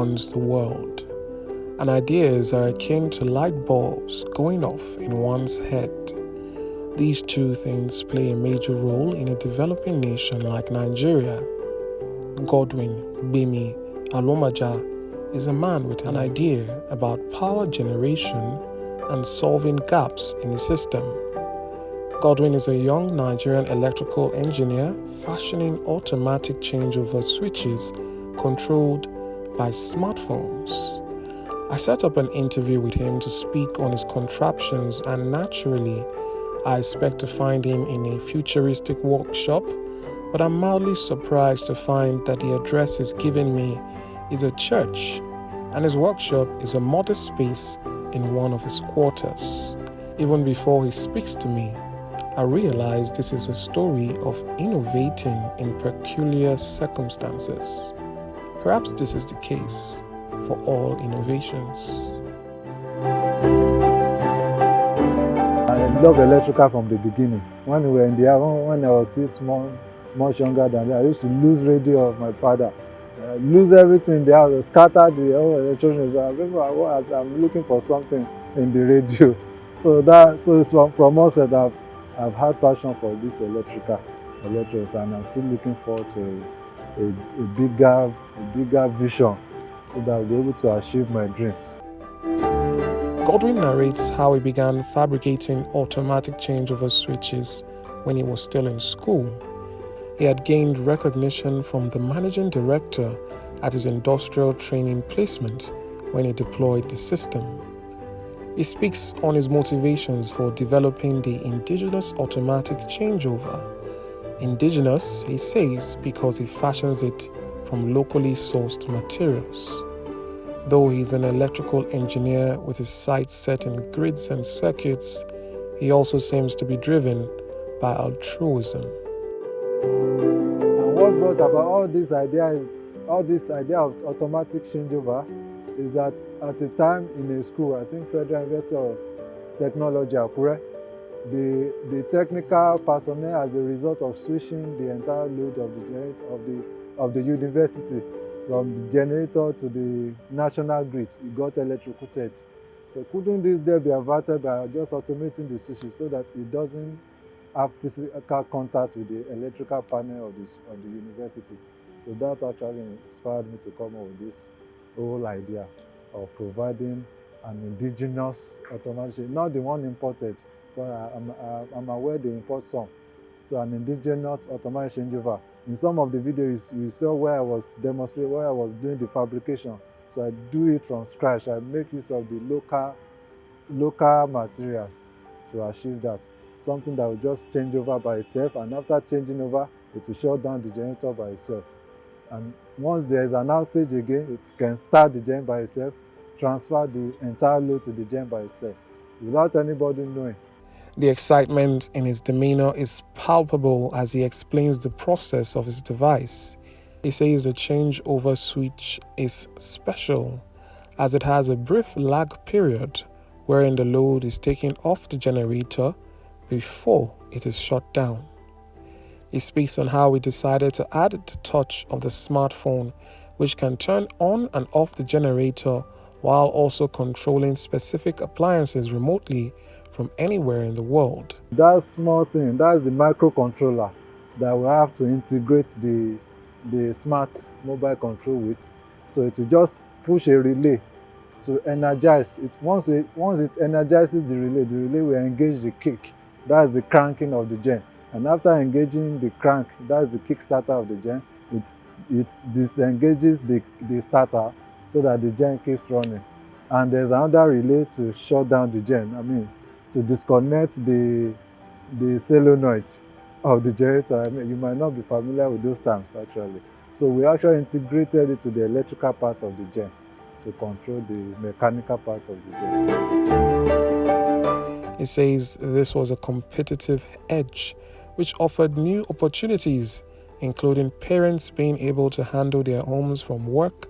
runs the world, and ideas are akin to light bulbs going off in one's head. These two things play a major role in a developing nation like Nigeria. Godwin Gbemi Alomaja is a man with an idea about power generation and solving gaps in the system. Godwin is a young Nigerian electrical engineer fashioning automatic changeover switches controlled by smartphones. I set up an interview with him to speak on his contraptions, and naturally, I expect to find him in a futuristic workshop, but I'm mildly surprised to find that the address he's given me is a church, and his workshop is a modest space in one of his quarters. Even before he speaks to me, I realize this is a story of innovating in peculiar circumstances. Perhaps this is the case for all innovations. I love electrical from the beginning. When we were in the house, when I was still small, much younger than that, I used to lose radio of my father. Lose everything in the house, scatter the whole electronics. I'm looking for something in the radio. So it's from us that I've had passion for this electronics, and I'm still looking forward to a bigger vision so that I'll be able to achieve my dreams. Godwin narrates how he began fabricating automatic changeover switches when he was still in school. He had gained recognition from the managing director at his industrial training placement when he deployed the system. He speaks on his motivations for developing the indigenous automatic changeover. Indigenous, he says, because he fashions it from locally sourced materials. Though he's an electrical engineer with his sights set in grids and circuits, he also seems to be driven by altruism. And what brought about all this idea of automatic changeover is that at a time in a school, I think Federal University of Technology, Akure, the technical personnel, as a result of switching the entire load of the generator of the university from the generator to the national grid, it got electrocuted. So couldn't this there be averted by just automating the switches so that it doesn't have physical contact with the electrical panel of the university? So that actually inspired me to come up with this whole idea of providing an indigenous automation, not the one imported, but I'm aware they import some. So an indigenous automatic changeover. In some of the videos you saw where I was demonstrating, where I was doing the fabrication. So I do it from scratch. I make use of the local materials to achieve that. Something that will just change over by itself, and after changing over, it will shut down the generator by itself. And once there is an outage again, it can start the gen by itself, transfer the entire load to the gen by itself, without anybody knowing. The excitement in his demeanor is palpable as he explains the process of his device. He says the changeover switch is special as it has a brief lag period wherein the load is taken off the generator before it is shut down. He speaks on how he decided to add the touch of the smartphone, which can turn on and off the generator while also controlling specific appliances remotely from anywhere in the world. That small thing, that's the microcontroller that we have to integrate the smart mobile control with. So it will just push a relay to energize it. Once it energizes the relay will engage the kick. That's the cranking of the gen. And after engaging the crank, that's the kickstarter of the gen, it disengages the starter so that the gen keeps running. And there's another relay to shut down the gen, to disconnect the solenoid of the generator. You might not be familiar with those terms actually. So we actually integrated it to the electrical part of the gen to control the mechanical part of the gen. He says this was a competitive edge which offered new opportunities, including parents being able to handle their homes from work,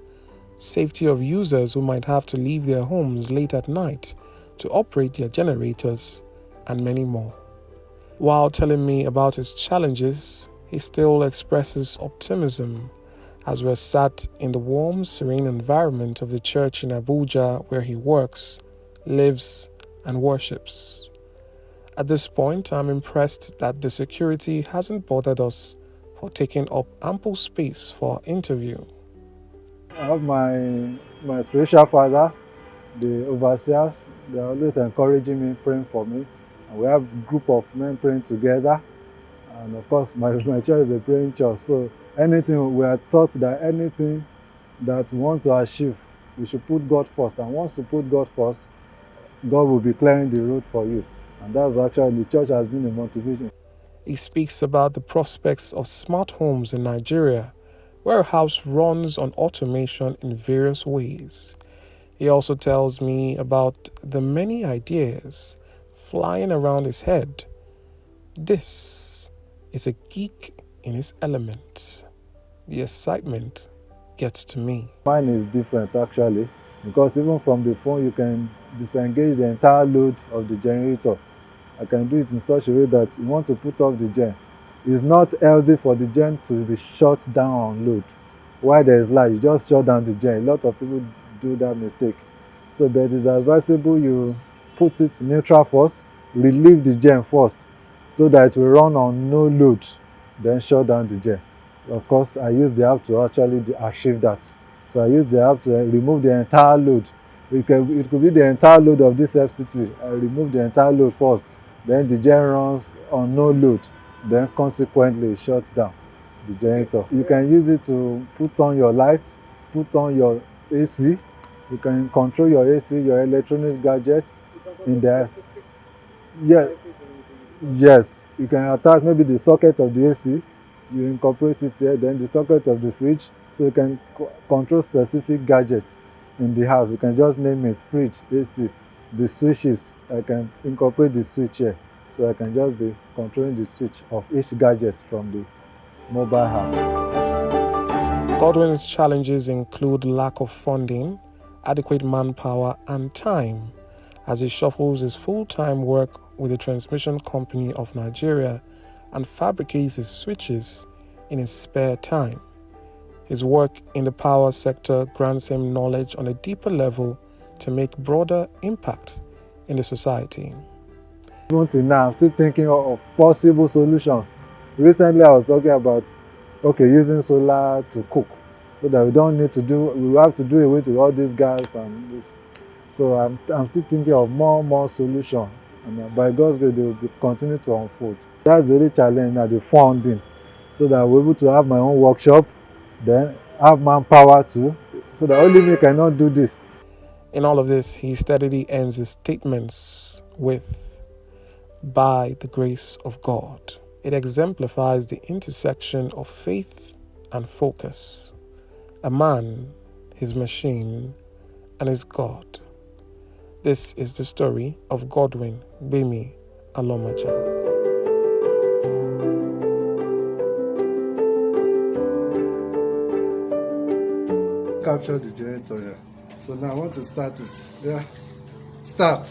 safety of users who might have to leave their homes late at night to operate their generators, and many more. While telling me about his challenges, he still expresses optimism as we're sat in the warm, serene environment of the church in Abuja where he works, lives, and worships. At this point, I'm impressed that the security hasn't bothered us for taking up ample space for our interview. I have my spiritual father, the overseers. They're always encouraging me, praying for me. And we have a group of men praying together. And of course, my church is a praying church. So we are taught that anything that we want to achieve, we should put God first. And once you put God first, God will be clearing the road for you. And that's actually, the church has been a motivation. He speaks about the prospects of smart homes in Nigeria, where a house runs on automation in various ways. He also tells me about the many ideas flying around his head. This is a geek in his element. The excitement gets to me. Mine is different actually, because even from the phone you can disengage the entire load of the generator. I can do it in such a way that you want to put off the gen. It's not healthy for the gen to be shut down on load. While there is light, you just shut down the gen. A lot of people do that mistake. So but it's advisable you put it neutral first, relieve the gen first, so that it will run on no load, then shut down the gen. Of course, I use the app to actually achieve that. So I use the app to remove the entire load. It could be the entire load of this FCT. I remove the entire load first. Then the gen runs on no load, then consequently it shuts down the generator. You can use it to put on your lights, put on your AC. You can control your AC, your electronic gadgets in there. Yes, you can attach maybe the socket of the AC, you incorporate it here, then the socket of the fridge, so you can control specific gadgets in the house. You can just name it, fridge, AC. The switches, I can incorporate the switch here, so I can just be controlling the switch of each gadget from the mobile app. Godwin's challenges include lack of funding, adequate manpower, and time, as he shuffles his full-time work with the Transmission Company of Nigeria and fabricates his switches in his spare time. His work in the power sector grants him knowledge on a deeper level to make broader impact in the society. Even till now, I'm still thinking of possible solutions. Recently, I was talking about using solar to cook, so that we have to do away with all these gas and this. So I'm still thinking of more solutions, and by God's grace, they will continue to unfold. That's the only challenge now, the funding, so that we're able to have my own workshop, then have manpower too, so that only me cannot do this. In all of this, he steadily ends his statements with, "By the grace of God." It exemplifies the intersection of faith and focus. A man, his machine, and his God. This is the story of Godwin Gbemi Alomaja. Capture the generator here. So now I want to start it. Yeah. Start.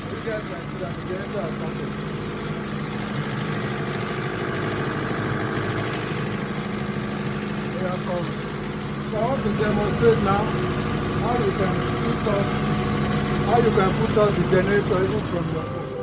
You guys can see that the generator has started. So I want to demonstrate now how you can put on the generator even from your phone.